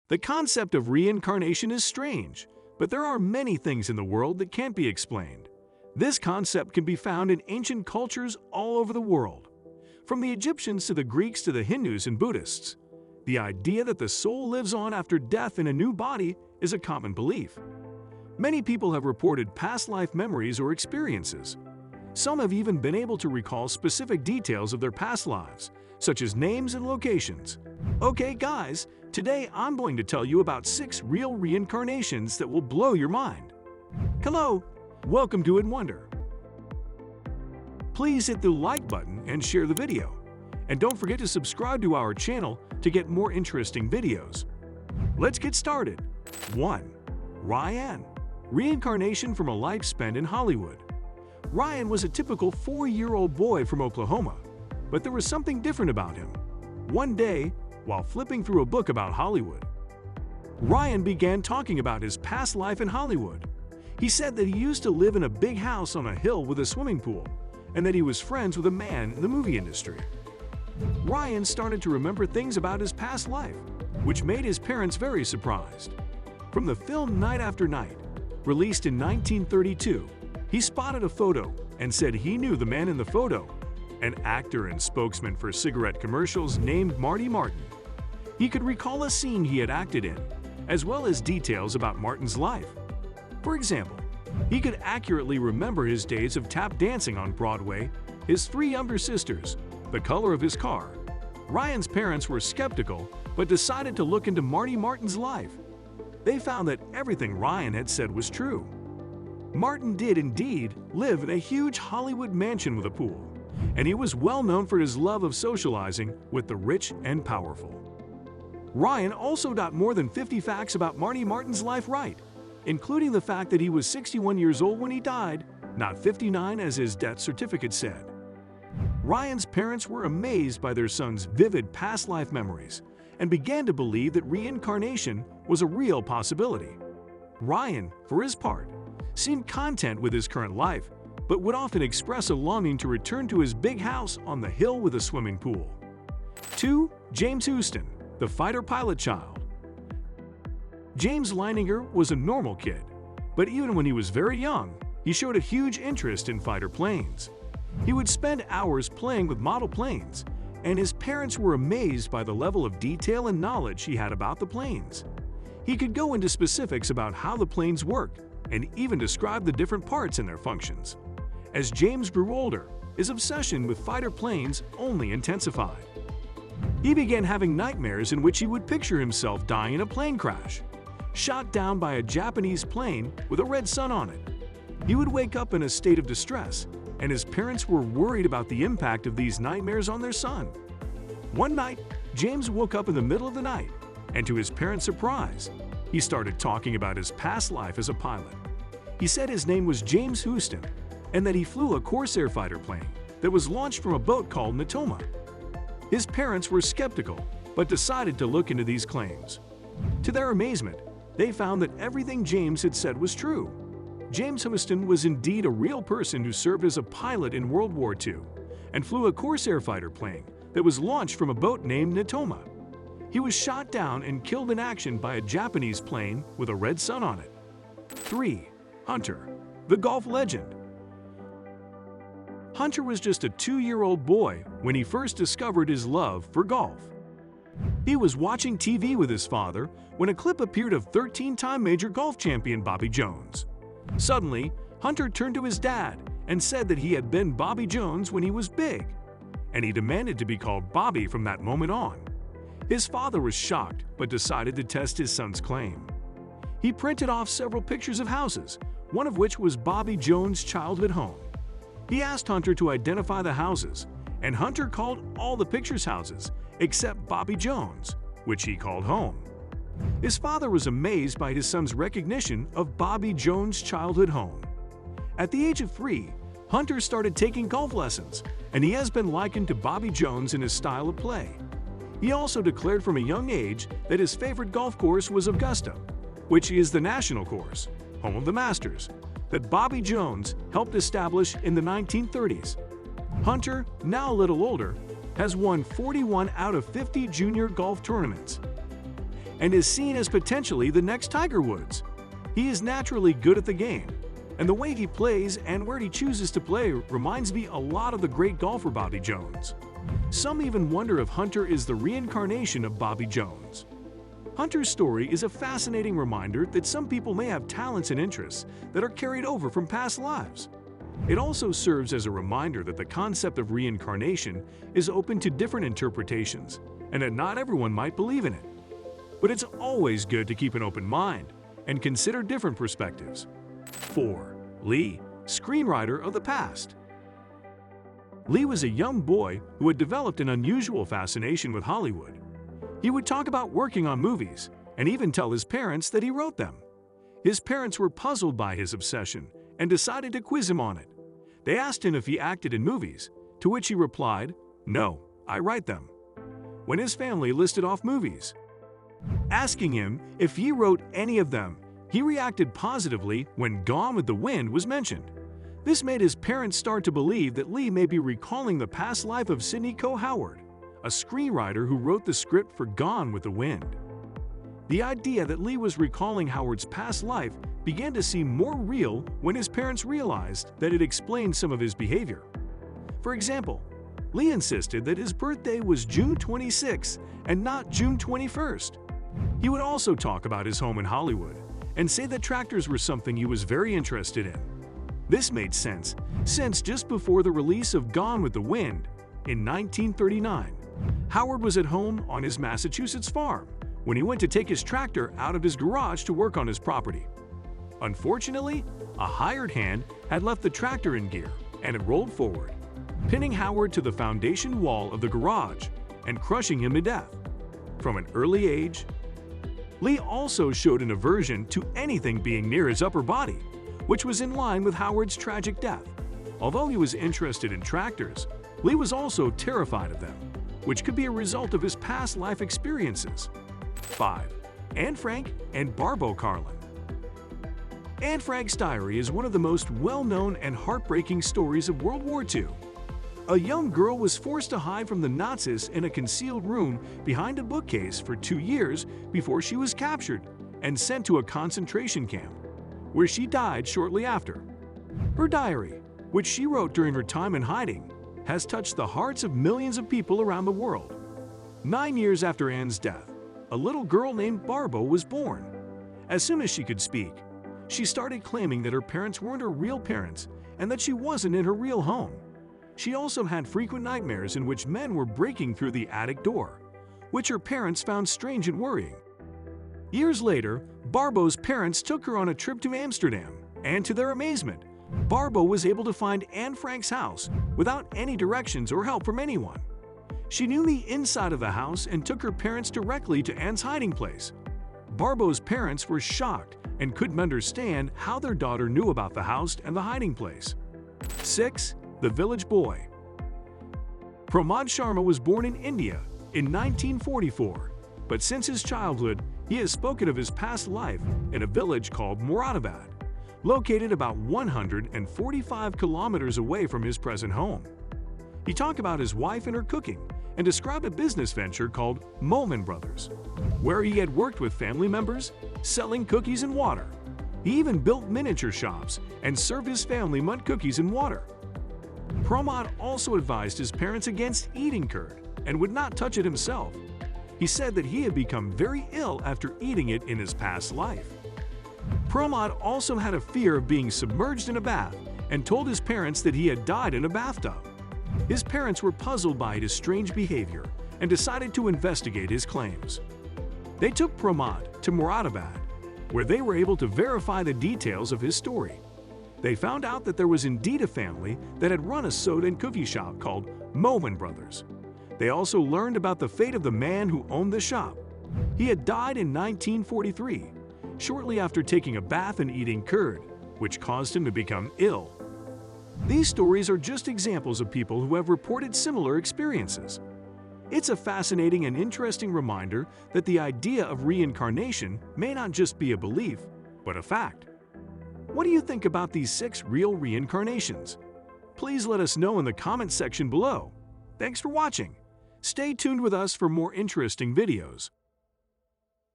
The concept of reincarnation is strange, but there are many things in the world that can't be explained. This concept can be found in ancient cultures all over the world. From the Egyptians to the Greeks to the Hindus and Buddhists, the idea that the soul lives on after death in a new body is a common belief. Many people have reported past life memories or experiences. Some have even been able to recall specific details of their past lives, such as names and locations. Okay guys, today I'm going to tell you about 6 real reincarnations that will blow your mind. Hello, welcome to In Wonder. Please hit the like button and share the video. And don't forget to subscribe to our channel to get more interesting videos. Let's get started. 1. Ryan. Reincarnation from a life spent in Hollywood. Ryan was a typical 4-year-old boy from Oklahoma, but there was something different about him. One day, while flipping through a book about Hollywood, Ryan began talking about his past life in Hollywood. He said that he used to live in a big house on a hill with a swimming pool, and that he was friends with a man in the movie industry. Ryan started to remember things about his past life, which made his parents very surprised. From the film Night After Night, released in 1932, he spotted a photo and said he knew the man in the photo, an actor and spokesman for cigarette commercials named Marty Martin. He could recall a scene he had acted in, as well as details about Martin's life. For example, he could accurately remember his days of tap dancing on Broadway, his 3 younger sisters, the color of his car. Ryan's parents were skeptical, but decided to look into Marty Martin's life. They found that everything Ryan had said was true. Martin did indeed live in a huge Hollywood mansion with a pool, and he was well known for his love of socializing with the rich and powerful. Ryan also got more than 50 facts about Marty Martin's life right, including the fact that he was 61 years old when he died, not 59 as his death certificate said. Ryan's parents were amazed by their son's vivid past life memories and began to believe that reincarnation was a real possibility. Ryan, for his part, seemed content with his current life, but would often express a longing to return to his big house on the hill with a swimming pool. 2. James Huston, the fighter pilot child. James Leininger was a normal kid, but even when he was very young, he showed a huge interest in fighter planes. He would spend hours playing with model planes, and his parents were amazed by the level of detail and knowledge he had about the planes. He could go into specifics about how the planes worked and even describe the different parts and their functions. As James grew older, his obsession with fighter planes only intensified. He began having nightmares in which he would picture himself dying in a plane crash, shot down by a Japanese plane with a red sun on it. He would wake up in a state of distress, and his parents were worried about the impact of these nightmares on their son. One night, James woke up in the middle of the night, and to his parents' surprise, he started talking about his past life as a pilot. He said his name was James Huston, and that he flew a Corsair fighter plane that was launched from a boat called Natoma. His parents were skeptical, but decided to look into these claims. To their amazement, they found that everything James had said was true. James Huston was indeed a real person who served as a pilot in World War II and flew a Corsair fighter plane that was launched from a boat named Natoma. He was shot down and killed in action by a Japanese plane with a red sun on it. 3. Hunter, the golf legend. Hunter was just a 2-year-old boy when he first discovered his love for golf. He was watching TV with his father when a clip appeared of 13-time major golf champion Bobby Jones. Suddenly, Hunter turned to his dad and said that he had been Bobby Jones when he was big, and he demanded to be called Bobby from that moment on. His father was shocked but decided to test his son's claim. He printed off several pictures of houses, one of which was Bobby Jones' childhood home. He asked Hunter to identify the houses, and Hunter called all the pictures houses except Bobby Jones, which he called home. His father was amazed by his son's recognition of Bobby Jones' childhood home. At the age of 3, Hunter started taking golf lessons, and he has been likened to Bobby Jones in his style of play. He also declared from a young age that his favorite golf course was Augusta, which is the national course, home of the Masters, that Bobby Jones helped establish in the 1930s. Hunter, now a little older, has won 41 out of 50 junior golf tournaments. and is seen as potentially the next Tiger Woods. He is naturally good at the game, and the way he plays and where he chooses to play reminds me a lot of the great golfer Bobby Jones. Some even wonder if Hunter is the reincarnation of Bobby Jones. Hunter's story is a fascinating reminder that some people may have talents and interests that are carried over from past lives. It also serves as a reminder that the concept of reincarnation is open to different interpretations and that not everyone might believe in it. But it's always good to keep an open mind and consider different perspectives. 4. Lee, screenwriter of the past. Lee was a young boy who had developed an unusual fascination with Hollywood. He would talk about working on movies and even tell his parents that he wrote them. His parents were puzzled by his obsession and decided to quiz him on it. They asked him if he acted in movies, to which he replied, "No, I write them." When his family listed off movies, asking him if he wrote any of them, he reacted positively when Gone with the Wind was mentioned. This made his parents start to believe that Lee may be recalling the past life of Sidney Coe Howard, a screenwriter who wrote the script for Gone with the Wind. The idea that Lee was recalling Howard's past life began to seem more real when his parents realized that it explained some of his behavior. For example, Lee insisted that his birthday was June 26 and not June 21st. He would also talk about his home in Hollywood and say that tractors were something he was very interested in. This made sense, since just before the release of Gone with the Wind in 1939, Howard was at home on his Massachusetts farm when he went to take his tractor out of his garage to work on his property. Unfortunately, a hired hand had left the tractor in gear and it rolled forward, pinning Howard to the foundation wall of the garage and crushing him to death. From an early age, Lee also showed an aversion to anything being near his upper body, which was in line with Howard's tragic death. Although he was interested in tractors, Lee was also terrified of them, which could be a result of his past life experiences. 5. Anne Frank and Barbo Karlen. Anne Frank's diary is one of the most well-known and heartbreaking stories of World War II. A young girl was forced to hide from the Nazis in a concealed room behind a bookcase for 2 years before she was captured and sent to a concentration camp, where she died shortly after. Her diary, which she wrote during her time in hiding, has touched the hearts of millions of people around the world. 9 years after Anne's death, a little girl named Barbo was born. As soon as she could speak, she started claiming that her parents weren't her real parents and that she wasn't in her real home. She also had frequent nightmares in which men were breaking through the attic door, which her parents found strange and worrying. Years later, Barbo's parents took her on a trip to Amsterdam, and to their amazement, Barbo was able to find Anne Frank's house without any directions or help from anyone. She knew the inside of the house and took her parents directly to Anne's hiding place. Barbo's parents were shocked and couldn't understand how their daughter knew about the house and the hiding place. 6. The Village Boy. Pramod Sharma was born in India in 1944, but since his childhood, he has spoken of his past life in a village called Moradabad, located about 145 kilometers away from his present home. He talked about his wife and her cooking and described a business venture called Momin Brothers, where he had worked with family members, selling cookies and water. He even built miniature shops and served his family mud cookies and water. Pramod also advised his parents against eating curd and would not touch it himself. He said that he had become very ill after eating it in his past life. Pramod also had a fear of being submerged in a bath and told his parents that he had died in a bathtub. His parents were puzzled by his strange behavior and decided to investigate his claims. They took Pramod to Moradabad, where they were able to verify the details of his story. They found out that there was indeed a family that had run a soda and cookie shop called Momin Brothers. They also learned about the fate of the man who owned the shop. He had died in 1943, shortly after taking a bath and eating curd, which caused him to become ill. These stories are just examples of people who have reported similar experiences. It's a fascinating and interesting reminder that the idea of reincarnation may not just be a belief, but a fact. What do you think about these 6 real reincarnations? Please let us know in the comment section below. Thanks for watching. Stay tuned with us for more interesting videos.